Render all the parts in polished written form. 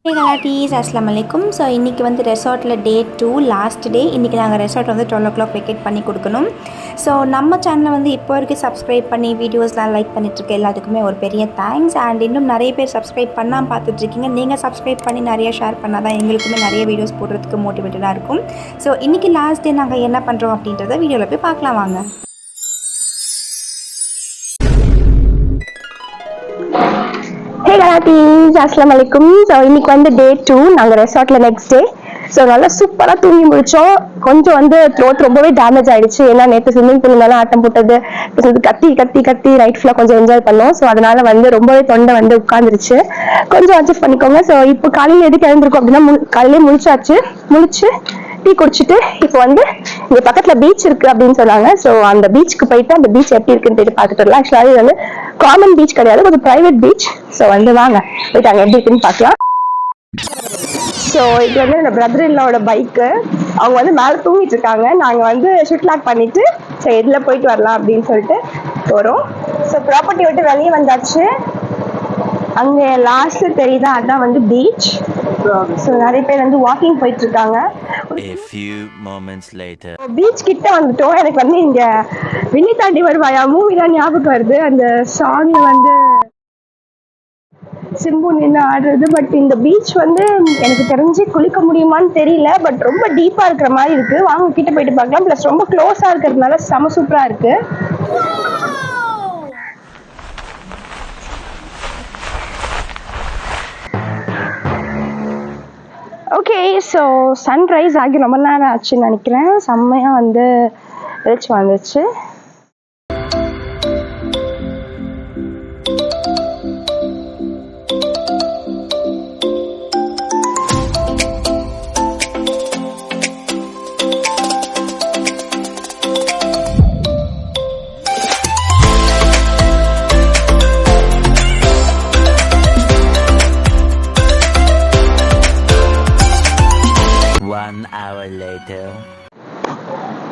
ஹே கலாட்டீஸ் அஸ்லாம் வலைக்கும். ஸோ இன்றைக்கி வந்து ரெசார்ட்டில் டே 2 லாஸ்ட் டே. இன்றைக்கி நாங்கள் ரெசார்ட் வந்து 12 o'clock வெக்கேட் பண்ணி கொடுக்கணும். ஸோ நம்ம சேனலை வந்து இப்போ வரைக்கும் சப்ஸ்கிரைப் பண்ணி வீடியோஸ்லாம் லைக் பண்ணிட்டுருக்க எல்லாத்துக்குமே ஒரு பெரிய தேங்க்ஸ். அண்ட் இன்னும் நிறைய பேர் சப்ஸ்கிரைப் பண்ணாமல் பார்த்துட்ருக்கீங்க. நீங்கள் சப்ஸ்கிரைப் பண்ணி நிறைய ஷேர் பண்ணால் தான் எங்களுக்குமே நிறைய வீடியோஸ் போடுறதுக்கு மோட்டிவேட்டடாக இருக்கும். ஸோ இன்றைக்கி லாஸ்ட் டே நாங்கள் என்ன பண்ணுறோம் அப்படின்றத வீடியோவில் போய் பார்க்கலாம் வாங்க. ஹே கலாட்டீஸ் அஸ்லாம் வலைக்கும். ஸோ இன்னைக்கு வந்து டே 2, நாங்கள் ரெசார்ட்டில் நெக்ஸ்ட் டே. ஸோ நல்லா சூப்பராக தூங்கி முடித்தோம். கொஞ்சம் வந்து த்ரோட் ரொம்பவே டேமேஜ் ஆகிடுச்சு. ஏன்னா நேற்று ஸ்விம்மிங் பூல் மேலே ஆட்டம் போட்டது கத்தி கத்தி கத்தி ரைட் ஃபுல்லாக கொஞ்சம் என்ஜாய் பண்ணோம். ஸோ அதனால வந்து ரொம்பவே தொண்டை வந்து உட்காந்துருச்சு. கொஞ்சம் அட்ஜஸ்ட் பண்ணிக்கோங்க. ஸோ இப்போ காலையில் எதுக்கு எழுந்திருக்கோம் அப்படின்னா காலையிலே முழிச்சு டீ குடிச்சிட்டு இப்போ வந்து இங்கே பக்கத்தில் பீச் இருக்குது அப்படின்னு சொன்னாங்க. ஸோ அந்த பீச்சுக்கு போயிட்டு அந்த பீச் எப்படி இருக்குன்னு போயிட்டு பார்த்துட்டு வரலாம். ஆக்சுவலாக இது வந்து காமன் பீச் கிடையாது, கொஞ்சம் ப்ரைவேட் பீச். ஸோ வந்து வாங்க போயிட்டு அங்கே எப்படி இருக்குன்னு பார்க்கலாம். ஸோ இது வந்து என்னோட பிரதர் இல்லாவோட பைக்கு. அவங்க வந்து மேலே தூங்கிட்டு இருக்காங்க. நாங்கள் வந்து ஷூட் லாக் பண்ணிட்டு சரி இதில் போயிட்டு வரலாம் அப்படின்னு சொல்லிட்டு போகிறோம். ஸோ ப்ராப்பர்ட்டி விட்டு வெளியே வந்தாச்சு. அங்கே லாஸ்ட் தெரியுதா, அதான் வந்து பீச். ஸோ நிறைய பேர் வந்து வாக்கிங் போயிட்டு இருக்காங்க. பீச் கிட்ட வந்துட்டோம். எனக்கு வந்து இங்க விண்ணி தாண்டி வருவாயா மூவி தான் ஞாபகம் வருது. அந்த சாங்ல வந்து சிம்பு நின்று ஆடுறது. பட் இந்த பீச் வந்து எனக்கு தெரிஞ்சு குளிக்க முடியுமான்னு தெரியல. பட் ரொம்ப டீப்பா இருக்கிற மாதிரி இருக்கு. வாங்க கிட்ட போயிட்டு பார்க்கலாம். பிளஸ் ரொம்ப க்ளோஸா இருக்கிறதுனால செம சூப்பரா இருக்கு. ஓகே, ஸோ சன்ரைஸ் ஆகி ரொம்ப நேரம் ஆச்சுன்னு நினைக்கிறேன். செம்மையாக வந்து வெளிச்சம் வந்துச்சு.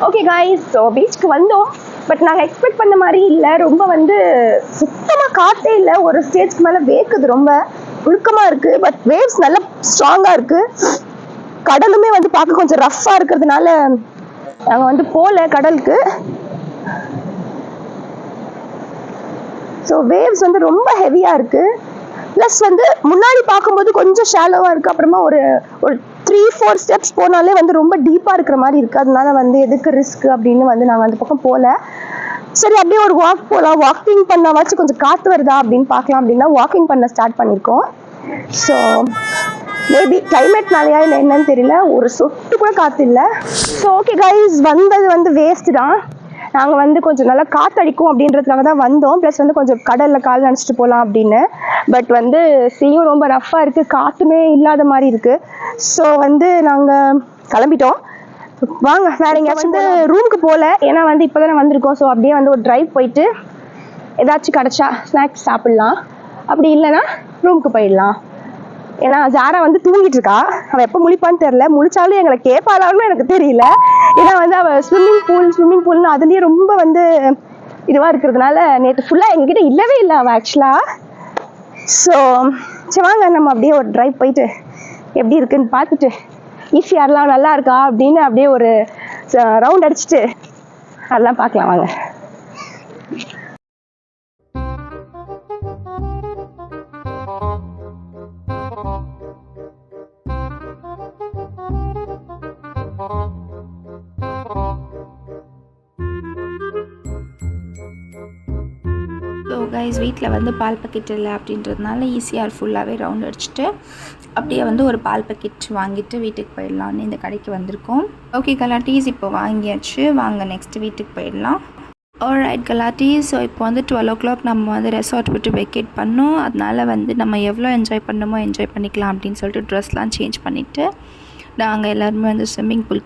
ஓகே காய்ஸ், ஸோ பீச்சுக்கு வந்தோம். பட் நாங்கள் எக்ஸ்பெக்ட் பண்ண மாதிரி இல்லை. ரொம்ப வந்து சுத்தமாக காற்றே இல்லை. ஒரு ஸ்டேஜ்க்கு மேலே வேக்குது, ரொம்ப ஒழுக்கமாக இருக்குது. பட் வேவ்ஸ் நல்லா ஸ்ட்ராங்காக இருக்குது. கடலுமே வந்து பார்க்க கொஞ்சம் ரஃப்பாக இருக்கிறதுனால நாங்கள் வந்து போகல கடலுக்கு. ஸோ வேவ்ஸ் வந்து ரொம்ப ஹெவியாக இருக்குது. ப்ளஸ் வந்து முன்னாடி பார்க்கும்போது கொஞ்சம் ஷாலோவாக இருக்குது. அப்புறமா ஒரு 3-4 ஸ்டெப்ஸ் போனாலே வந்து ரொம்ப டீப்பாக இருக்கிற மாதிரி இருக்குது. அதனால வந்து எதுக்கு ரிஸ்க் அப்படின்னு வந்து நாங்கள் அந்த பக்கம் போகல. சரி அப்படியே ஒரு வாக் போகலாம், வாக்கிங் பண்ணாவாச்சும் கொஞ்சம் காற்று வருதா அப்படின்னு பார்க்கலாம் அப்படின்னா வாக்கிங் பண்ண ஸ்டார்ட் பண்ணியிருக்கோம். ஸோ மேபி கிளைமேட்னாலையா இல்லை என்னன்னு தெரியல, ஒரு சொட்டு கூட காற்று இல்லை. ஸோ ஓகே கைஸ், வந்தது வந்து வேஸ்ட்டு தான். நாங்கள் வந்து கொஞ்சம் நல்லா காற்றடிக்கும் அப்படின்றதுக்காக தான் வந்தோம். ப்ளஸ் வந்து கொஞ்சம் கடலில் கால் நினச்சிட்டு போகலாம் அப்படின்னு. பட் வந்து சீயும் ரொம்ப ரஃப்பாக இருக்குது, காற்றுமே இல்லாத மாதிரி இருக்குது. ஸோ வந்து நாங்கள் கிளம்பிட்டோம். வாங்க வேற எங்கேயாச்சும் வந்து ரூமுக்கு போகல. ஏன்னா வந்து இப்போ தானே வந்திருக்கோம். ஸோ அப்படியே வந்து ஒரு ட்ரைவ் போயிட்டு ஏதாச்சும் கிடச்சா ஸ்நாக்ஸ் சாப்பிட்லாம். அப்படி இல்லைன்னா ரூமுக்கு போயிடலாம். ஏன்னா ஜாரா வந்து தூங்கிட்டு இருக்கா. அவள் எப்போ முழிப்பான்னு தெரில. முழிச்சாலும் எங்களை கேட்பாளான்னு எனக்கு தெரியல. ஏன்னா வந்து அவள் ஸ்விம்மிங் பூல்னு அதுலேயே ரொம்ப வந்து இதுவாக இருக்கிறதுனால நேற்று ஃபுல்லாக எங்ககிட்ட இல்லவே இல்லை அவள் ஆக்சுவலாக. ஸோ சரி வாங்க நம்ம அப்படியே ஒரு ட்ரைவ் போயிட்டு எப்படி இருக்குன்னு பார்த்துட்டு ஈஸியாரெலாம் நல்லா இருக்கா அப்படின்னு அப்படியே ஒரு ரவுண்ட் அடிச்சுட்டு அதெல்லாம் பார்க்கலாம் வாங்க. ஸோ கைஸ், வீட்டில் வந்து பால் பக்கெட் இல்லை அப்படின்றதுனால ஈஸியாக ஃபுல்லாகவே ரவுண்ட் அடிச்சுட்டு அப்படியே வந்து ஒரு பால் பக்கெட் வாங்கிட்டு வீட்டுக்கு போயிடலான்னு இந்த கடைக்கு வந்திருக்கோம். ஓகே கலாட்டீஸ், இப்போ வாங்கியாச்சு. வாங்க நெக்ஸ்ட் வீட்டுக்கு போயிடலாம். ஆல்ரைட் கலாட்டீஸ், ஸோ இப்போ வந்து 12 o'clock நம்ம வந்து ரெசார்ட் விட்டு வெக்கேட் பண்ணோம். அதனால் வந்து நம்ம எவ்வளோ என்ஜாய் பண்ணணுமோ என்ஜாய் பண்ணிக்கலாம் அப்படின்னு சொல்லிட்டு ட்ரெஸ்லாம் சேஞ்ச் பண்ணிவிட்டு நாங்கள் எல்லாருமே வந்து ஸ்விம்மிங் பூல்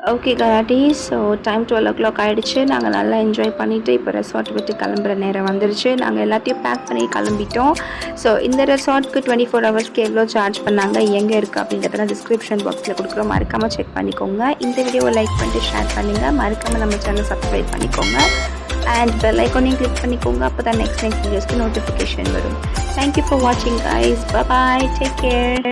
ஓகே கலாட்டி, ஸோ டைம் 12 ஆகிடுச்சு. நாங்கள் நல்லா என்ஜாய் பண்ணிவிட்டு இப்போ ரெசார்ட் விட்டு கிளம்புற நேரம் வந்துருச்சு. நாங்கள் எல்லாத்தையும் பேக் பண்ணி கிளம்பிட்டோம். ஸோ இந்த ரெசார்ட்க்கு 24 ஹவர்ஸ்க்கு எவ்வளோ சார்ஜ் பண்ணாங்க, எங்கே இருக்குது அப்படிங்கிறத டிஸ்கிரிப்ஷன் பாக்ஸில் கொடுக்குறோம். மறக்காமல் செக் பண்ணிக்கோங்க. இந்த வீடியோவை லைக் பண்ணிட்டு ஷேர் பண்ணுங்கள். மறக்காமல் நம்ம சேனல் சப்ஸ்கிரைப் பண்ணிக்கோங்க. அண்ட் பெல் ஐக்கானையும் கிளிக் பண்ணிக்கோங்க. அப்போ தான் நெக்ஸ்ட் வீடியோஸ்க்கு நோட்டிஃபிகேஷன் வரும். தேங்க்யூ ஃபார் வாட்சிங் கைஸ். பாய், டேக் கேர்.